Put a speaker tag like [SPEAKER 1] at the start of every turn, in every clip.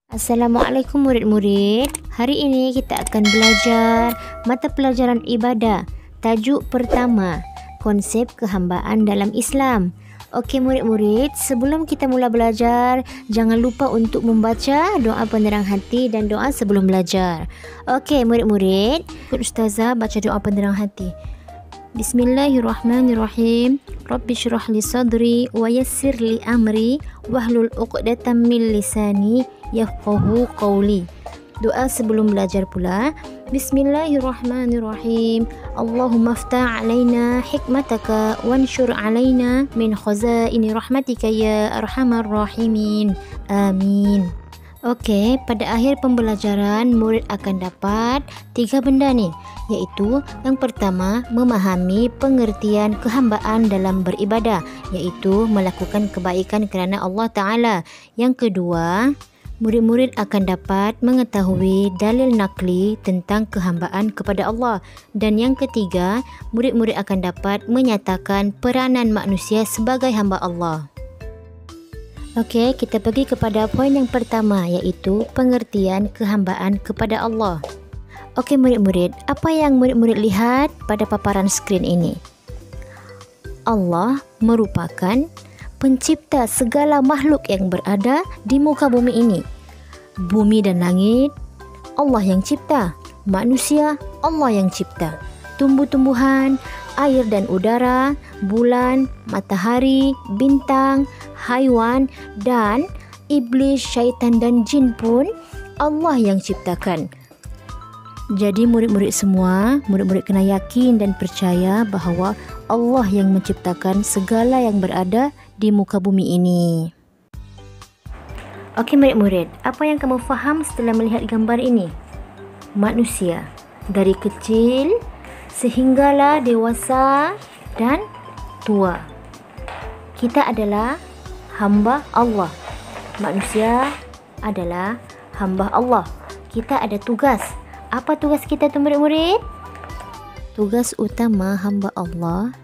[SPEAKER 1] Assalamualaikum murid-murid. Hari ini kita akan belajar mata pelajaran ibadah. Tajuk pertama, konsep kehambaan dalam Islam. Okey murid-murid, sebelum kita mula belajar, jangan lupa untuk membaca doa penerang hati dan doa sebelum belajar. Okey murid-murid, ikut ustazah baca doa penerang hati. Bismillahirrahmanirrahim. Rabbi syrah li sadri wa yassir li amri wahlul 'uqdatam min lisani yafqahu qawli. Doa sebelum belajar pula. Bismillahirrahmanirrahim. Allahumma aftah alaina hikmataka wanshur alaina min khazaini rahmatika ya arhamar rahimin. Amin. Okey, pada akhir pembelajaran murid akan dapat 3 benda ni, iaitu yang pertama memahami pengertian kehambaan dalam beribadah, iaitu melakukan kebaikan kerana Allah Ta'ala. Yang kedua, murid-murid akan dapat mengetahui dalil nakli tentang kehambaan kepada Allah. Dan yang ketiga, murid-murid akan dapat menyatakan peranan manusia sebagai hamba Allah. Okey, kita pergi kepada poin yang pertama, iaitu pengertian kehambaan kepada Allah. Okey murid-murid, apa yang murid-murid lihat pada paparan skrin ini? Allah merupakan pencipta segala makhluk yang berada di muka bumi ini. Bumi dan langit, Allah yang cipta. Manusia, Allah yang cipta. Tumbuh-tumbuhan, air dan udara, bulan, matahari, bintang, haiwan dan iblis, syaitan dan jin pun Allah yang ciptakan. Jadi murid-murid semua, murid-murid kena yakin dan percaya bahawa Allah yang menciptakan segala yang berada di muka bumi ini. Okey murid-murid, apa yang kamu faham setelah melihat gambar ini? Manusia dari kecil sehinggalah dewasa dan tua, kita adalah hamba Allah. Manusia adalah hamba Allah. Kita ada tugas. Apa tugas kita tu murid-murid? Tugas utama hamba Allah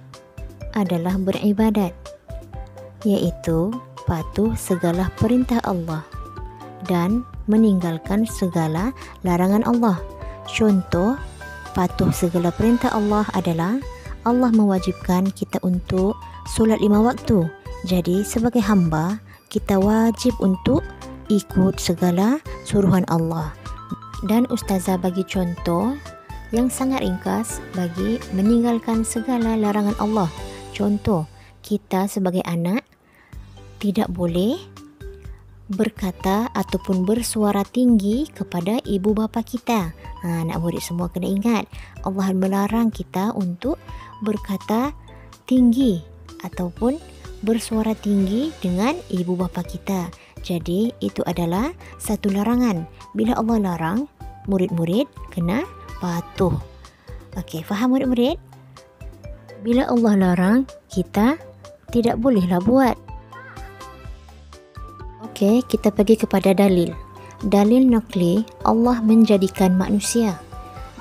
[SPEAKER 1] adalah beribadat, iaitu patuh segala perintah Allah dan meninggalkan segala larangan Allah. Contoh, patuh segala perintah Allah adalah Allah mewajibkan kita untuk solat 5 waktu. Jadi sebagai hamba, kita wajib untuk ikut segala suruhan Allah. Dan ustazah bagi contoh yang sangat ringkas bagi meninggalkan segala larangan Allah. Contoh, kita sebagai anak tidak boleh berkata ataupun bersuara tinggi kepada ibu bapa kita. Anak murid semua kena ingat, Allah melarang kita untuk berkata tinggi ataupun bersuara tinggi dengan ibu bapa kita. Jadi itu adalah satu larangan. Bila Allah larang, murid-murid kena patuh. Okey, faham murid-murid? Bila Allah larang, kita tidak bolehlah buat. Okey, kita pergi kepada dalil. Dalil nakli, Allah menjadikan manusia.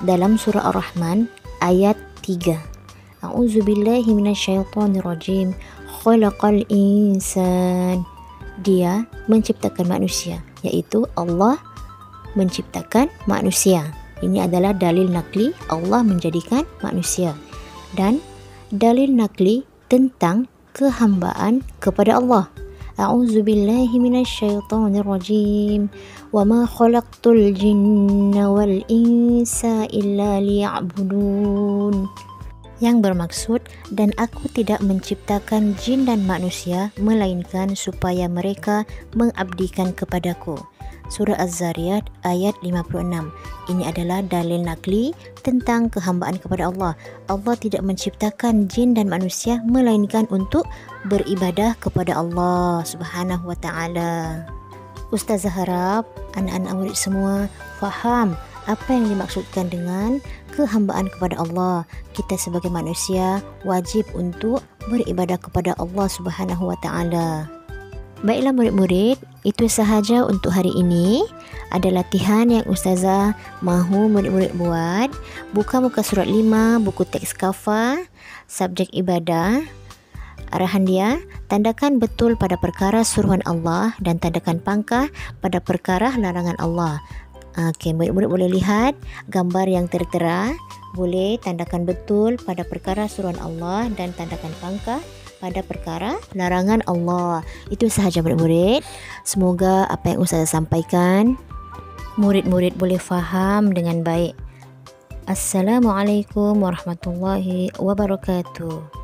[SPEAKER 1] Dalam surah Ar-Rahman ayat 3. A'udzubillahi minasyaitonirrajim. Khalaqal insan. Dia menciptakan manusia, iaitu Allah menciptakan manusia. Ini adalah dalil nakli, Allah menjadikan manusia. Dan dalil nakli tentang kehambaan kepada Allah. A'udzubillahi minasyaitonirrajim. Wa ma khalaqtul jinna wal insa illa liya'budun. Yang bermaksud, dan aku tidak menciptakan jin dan manusia melainkan supaya mereka mengabdikan kepadaku. Surah Az-Zariyat ayat 56. Ini adalah dalil nakli tentang kehambaan kepada Allah. Allah tidak menciptakan jin dan manusia melainkan untuk beribadah kepada Allah Subhanahu wa Ta'ala. Ustazah harap anak-anak murid semua faham apa yang dimaksudkan dengan kehambaan kepada Allah. Kita sebagai manusia wajib untuk beribadah kepada Allah Subhanahu wa Ta'ala. Baiklah murid-murid, itu sahaja untuk hari ini. Ada latihan yang ustazah mahu murid-murid buat. Buka muka surat 5, buku teks kafa, subjek ibadah. Arahan dia, tandakan betul pada perkara suruhan Allah dan tandakan pangkah pada perkara larangan Allah. Okey, murid-murid boleh lihat gambar yang tertera. Boleh tandakan betul pada perkara suruhan Allah dan tandakan pangkah pada perkara larangan Allah. Itu sahaja murid-murid. Semoga apa yang Ustazah sampaikan murid-murid boleh faham dengan baik. Assalamualaikum warahmatullahi wabarakatuh.